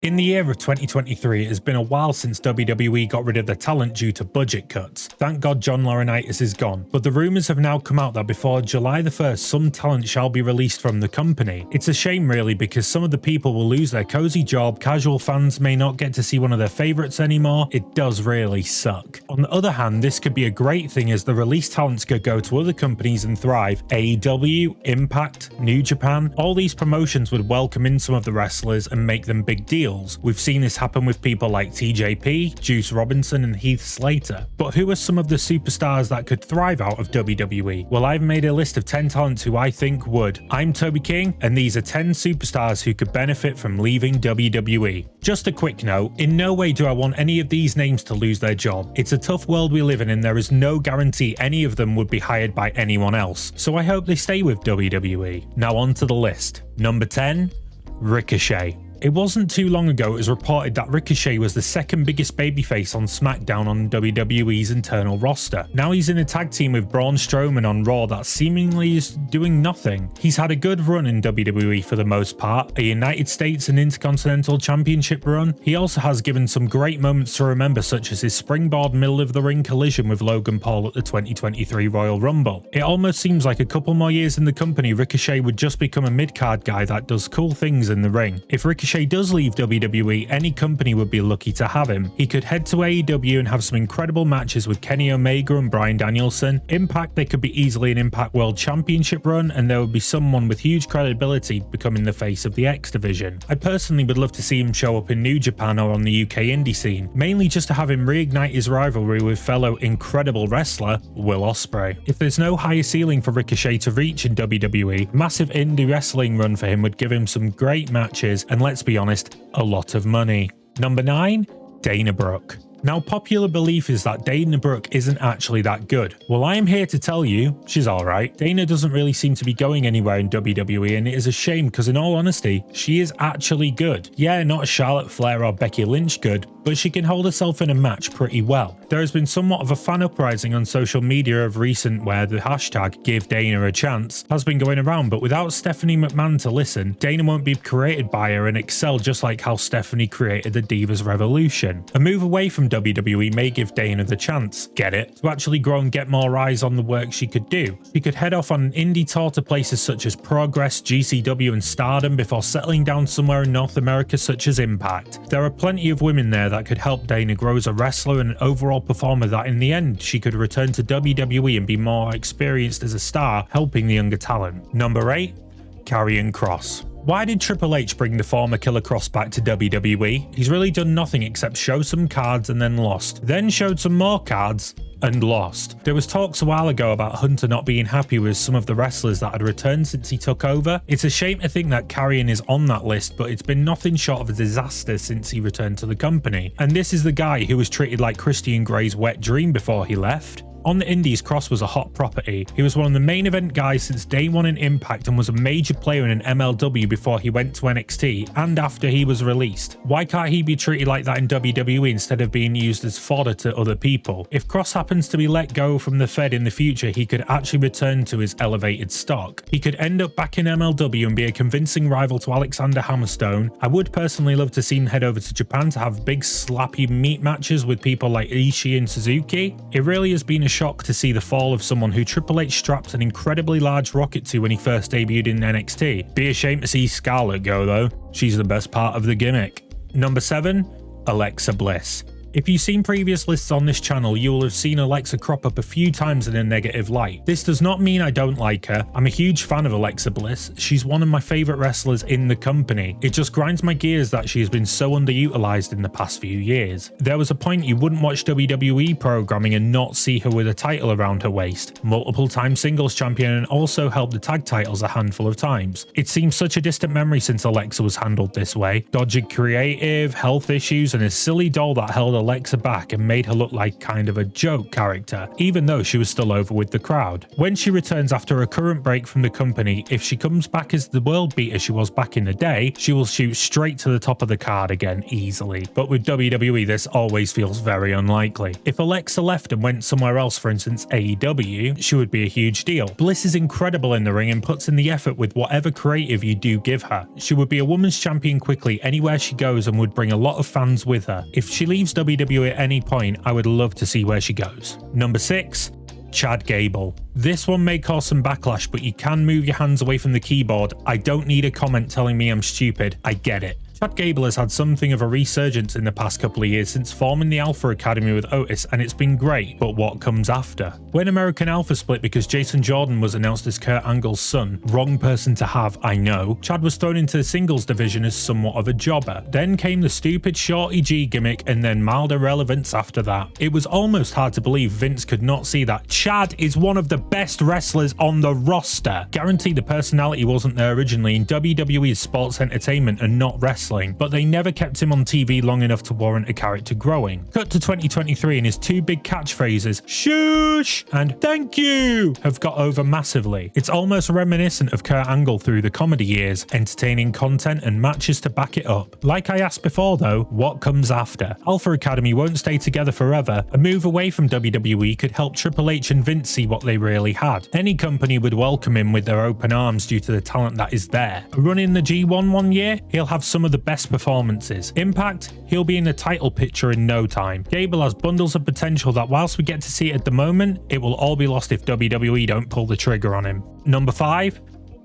In the year of 2023, it has been a while since WWE got rid of the talent due to budget cuts. Thank God John Laurinaitis is gone, but the rumours have now come out that before July the 1st, some talent shall be released from the company. It's a shame really, because some of the people will lose their cozy job, casual fans may not get to see one of their favourites anymore. It does really suck. On the other hand, this could be a great thing as the released talents could go to other companies and thrive. AEW, Impact, New Japan, all these promotions would welcome in some of the wrestlers and make them big deals. We've seen this happen with people like TJP, Juice Robinson and Heath Slater. But who are some of the superstars that could thrive out of WWE? Well, I've made a list of 10 talents who I think would. I'm Toby King, and these are 10 superstars who could benefit from leaving WWE. Just a quick note, in no way do I want any of these names to lose their job. It's a tough world we live in and there is no guarantee any of them would be hired by anyone else. So I hope they stay with WWE. Now on to the list. Number 10, Ricochet. It wasn't too long ago it was reported that Ricochet was the second biggest babyface on SmackDown on WWE's internal roster. Now he's in a tag team with Braun Strowman on Raw that seemingly is doing nothing. He's had a good run in WWE for the most part, a United States and Intercontinental Championship run. He also has given some great moments to remember, such as his springboard middle of the ring collision with Logan Paul at the 2023 Royal Rumble. It almost seems like a couple more years in the company, Ricochet would just become a mid-card guy that does cool things in the ring. If Ricochet does leave WWE, any company would be lucky to have him. He could head to AEW and have some incredible matches with Kenny Omega and Bryan Danielson. Impact, they could be easily an Impact World Championship run, and there would be someone with huge credibility becoming the face of the X Division. I personally would love to see him show up in New Japan or on the UK indie scene, mainly just to have him reignite his rivalry with fellow incredible wrestler Will Ospreay. If there's no higher ceiling for Ricochet to reach in WWE, a massive indie wrestling run for him would give him some great matches and, let's be honest, a lot of money. Number 9, Dana Brooke. Now, popular belief is that Dana Brooke isn't actually that good. Well, I am here to tell you, she's alright. Dana doesn't really seem to be going anywhere in WWE, and it is a shame because in all honesty, she is actually good. Yeah, not Charlotte Flair or Becky Lynch good, but she can hold herself in a match pretty well. There has been somewhat of a fan uprising on social media of recent where the hashtag Give Dana a Chance has been going around, but without Stephanie McMahon to listen, Dana won't be created by her and excel just like how Stephanie created the Divas Revolution. A move away from WWE may give Dana the chance, get it, to actually grow and get more eyes on the work she could do. She could head off on an indie tour to places such as Progress, GCW and Stardom before settling down somewhere in North America such as Impact. There are plenty of women there that could help Dana grow as a wrestler and an overall performer that in the end she could return to WWE and be more experienced as a star, helping the younger talent. Number 8, Karrion Cross. Why did Triple H bring the former Killer Cross back to WWE? He's really done nothing except show some cards and then lost. Then showed some more cards and lost. There was talks a while ago about Hunter not being happy with some of the wrestlers that had returned since he took over. It's a shame to think that Karrion is on that list, but it's been nothing short of a disaster since he returned to the company. And this is the guy who was treated like Christian Gray's wet dream before he left. On the Indies, Cross was a hot property. He was one of the main event guys since day one in Impact and was a major player in an MLW before he went to NXT and after he was released. Why can't he be treated like that in WWE instead of being used as fodder to other people? If Cross happens to be let go from the Fed in the future, he could actually return to his elevated stock. He could end up back in MLW and be a convincing rival to Alexander Hammerstone. I would personally love to see him head over to Japan to have big slappy meat matches with people like Ishii and Suzuki. It really has been a shock to see the fall of someone who Triple H strapped an incredibly large rocket to when he first debuted in NXT. Be a shame to see Scarlett go though, she's the best part of the gimmick. Number 7, Alexa Bliss. If you've seen previous lists on this channel, you will have seen Alexa crop up a few times in a negative light. This does not mean I don't like her. I'm a huge fan of Alexa Bliss. She's one of my favourite wrestlers in the company. It just grinds my gears that she has been so underutilized in the past few years. There was a point you wouldn't watch WWE programming and not see her with a title around her waist. Multiple time singles champion and also held the tag titles a handful of times. It seems such a distant memory since Alexa was handled this way. Dodgy creative, health issues and a silly doll that held Alexa back and made her look like kind of a joke character, even though she was still over with the crowd. When she returns after a current break from the company, if she comes back as the world beater she was back in the day, she will shoot straight to the top of the card again easily. But with WWE, this always feels very unlikely. If Alexa left and went somewhere else, for instance AEW, she would be a huge deal. Bliss is incredible in the ring and puts in the effort with whatever creative you do give her. She would be a women's champion quickly anywhere she goes and would bring a lot of fans with her. If she leaves WWE at any point, I would love to see where she goes. Number 6. Chad Gable. This one may cause some backlash, but you can move your hands away from the keyboard. I don't need a comment telling me I'm stupid. I get it. Chad Gable has had something of a resurgence in the past couple of years since forming the Alpha Academy with Otis, and it's been great, but what comes after? When American Alpha split because Jason Jordan was announced as Kurt Angle's son, wrong person to have, I know, Chad was thrown into the singles division as somewhat of a jobber. Then came the stupid Shorty G gimmick and then mild irrelevance after that. It was almost hard to believe Vince could not see that Chad is one of the best wrestlers on the roster. Guaranteed the personality wasn't there originally in WWE's sports entertainment and not wrestling, but they never kept him on TV long enough to warrant a character growing. Cut to 2023 and his two big catchphrases, "Shush" and "Thank you," have got over massively. It's almost reminiscent of Kurt Angle through the comedy years, entertaining content and matches to back it up. Like I asked before though, what comes after? Alpha Academy won't stay together forever. A move away from WWE could help Triple H and Vince see what they really had. Any company would welcome him with their open arms due to the talent that is there. A run in the G1 one year, he'll have some of the best performances. Impact, he'll be in the title picture in no time. Gable has bundles of potential that whilst we get to see it at the moment, it will all be lost if WWE don't pull the trigger on him. Number 5,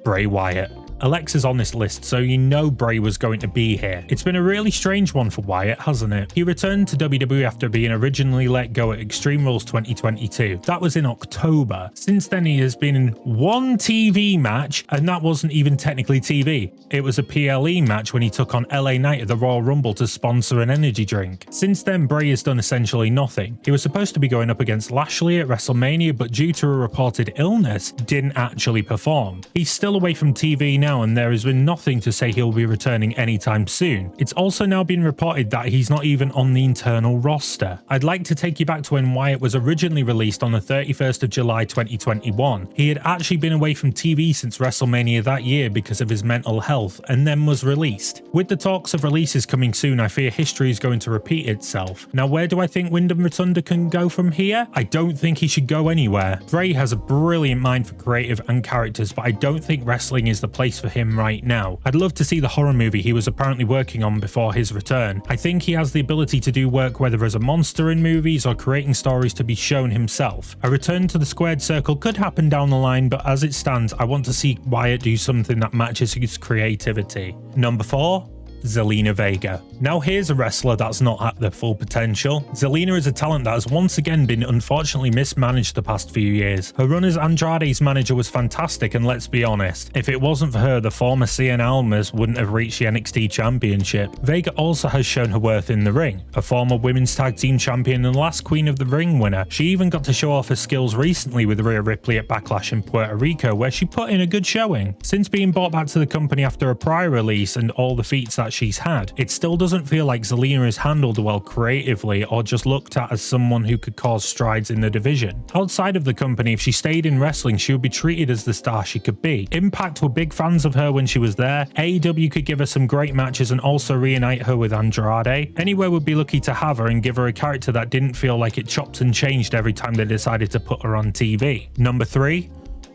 Bray Wyatt. Alexa's on this list, so you know Bray was going to be here. It's been a really strange one for Wyatt, hasn't it? He returned to WWE after being originally let go at Extreme Rules 2022. That was in October. Since then, he has been in one TV match, and that wasn't even technically TV. It was a PLE match when he took on LA Knight at the Royal Rumble to sponsor an energy drink. Since then, Bray has done essentially nothing. He was supposed to be going up against Lashley at WrestleMania, but due to a reported illness, didn't actually perform. He's still away from TV now, and there has been nothing to say he'll be returning anytime soon. It's also now been reported that he's not even on the internal roster. I'd like to take you back to when Wyatt was originally released on the 31st of July 2021. He had actually been away from TV since WrestleMania that year because of his mental health, and then was released. With the talks of releases coming soon, I fear history is going to repeat itself. Now, where do I think Wyndham Rotunda can go from here? I don't think he should go anywhere. Bray has a brilliant mind for creative and characters, but I don't think wrestling is the place for him right now. I'd love to see the horror movie he was apparently working on before his return. I think he has the ability to do work whether as a monster in movies or creating stories to be shown himself. A return to the squared circle could happen down the line, but as it stands, I want to see Wyatt do something that matches his creativity. Number 4, Zelina Vega. Now here's a wrestler that's not at their full potential. Zelina is a talent that has once again been unfortunately mismanaged the past few years. Her run as Andrade's manager was fantastic, and let's be honest, if it wasn't for her, the former Cien Almas wouldn't have reached the NXT Championship. Vega also has shown her worth in the ring. A former women's tag team champion and last Queen of the Ring winner, she even got to show off her skills recently with Rhea Ripley at Backlash in Puerto Rico, where she put in a good showing. Since being brought back to the company after a prior release and all the feats that she's had, it still doesn't feel like Zelina is handled well creatively or just looked at as someone who could cause strides in the division. Outside of the company, if she stayed in wrestling, she would be treated as the star she could be. Impact were big fans of her when she was there. AEW could give her some great matches and also reunite her with Andrade. Anywhere would be lucky to have her and give her a character that didn't feel like it chopped and changed every time they decided to put her on TV. Number 3,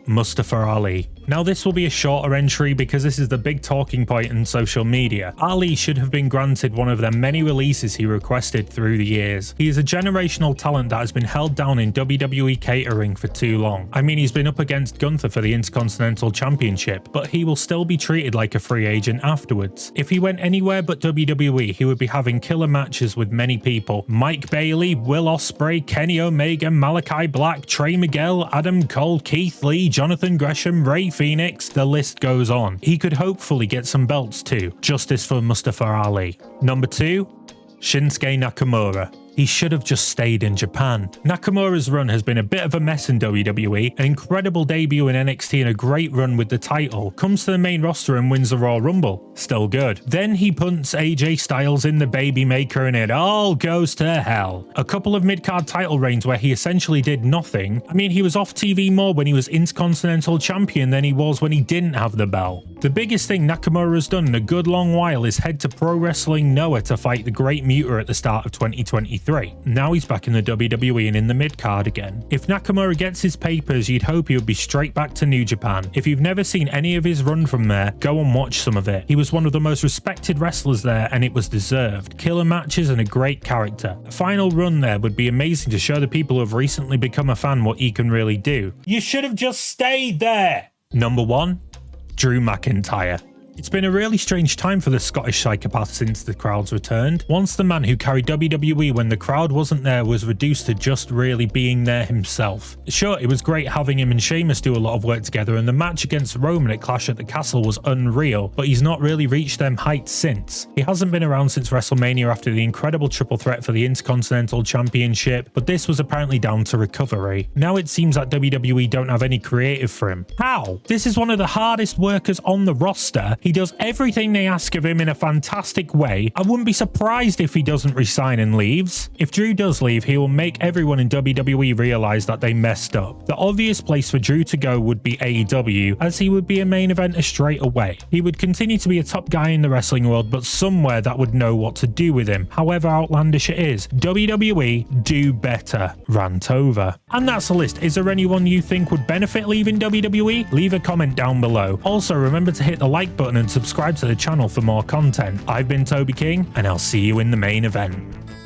Mustafa Ali. Now this will be a shorter entry because this is the big talking point in social media. Ali should have been granted one of the many releases he requested through the years. He is a generational talent that has been held down in WWE catering for too long. I mean, he's been up against Gunther for the Intercontinental Championship, but he will still be treated like a free agent afterwards. If he went anywhere but WWE, he would be having killer matches with many people. Mike Bailey, Will Ospreay, Kenny Omega, Malachi Black, Trey Miguel, Adam Cole, Keith Lee, Jonathan Gresham, Ray Phoenix, the list goes on. He could hopefully get some belts too. Justice for Mustafa Ali. Number 2, Shinsuke Nakamura. He should have just stayed in Japan. Nakamura's run has been a bit of a mess in WWE, an incredible debut in NXT and a great run with the title, comes to the main roster and wins the Royal Rumble. Still good. Then he punts AJ Styles in the baby maker and it all goes to hell. A couple of mid-card title reigns where he essentially did nothing. I mean, he was off TV more when he was Intercontinental Champion than he was when he didn't have the belt. The biggest thing Nakamura has done in a good long while is head to Pro Wrestling Noah to fight the Great Muta at the start of 2023. Now he's back in the WWE and in the mid-card again. If Nakamura gets his papers, you'd hope he would be straight back to New Japan. If you've never seen any of his run from there, go and watch some of it. He was one of the most respected wrestlers there and it was deserved. Killer matches and a great character. A final run there would be amazing to show the people who have recently become a fan what he can really do. You should have just stayed there! Number 1. Drew McIntyre. It's been a really strange time for the Scottish psychopath since the crowds returned. Once the man who carried WWE when the crowd wasn't there was reduced to just really being there himself. Sure, it was great having him and Sheamus do a lot of work together and the match against Roman at Clash at the Castle was unreal, but he's not really reached them heights since. He hasn't been around since WrestleMania after the incredible triple threat for the Intercontinental Championship, but this was apparently down to recovery. Now it seems that WWE don't have any creative for him. How? This is one of the hardest workers on the roster. He does everything they ask of him in a fantastic way. I wouldn't be surprised if he doesn't resign and leaves. If Drew does leave, he will make everyone in WWE realize that they messed up. The obvious place for Drew to go would be AEW, as he would be a main eventer straight away. He would continue to be a top guy in the wrestling world, but somewhere that would know what to do with him, however outlandish it is. WWE, do better. Rant over. And that's the list. Is there anyone you think would benefit leaving WWE? Leave a comment down below. Also, remember to hit the like button and subscribe to the channel for more content. I've been Toby King, and I'll see you in the main event.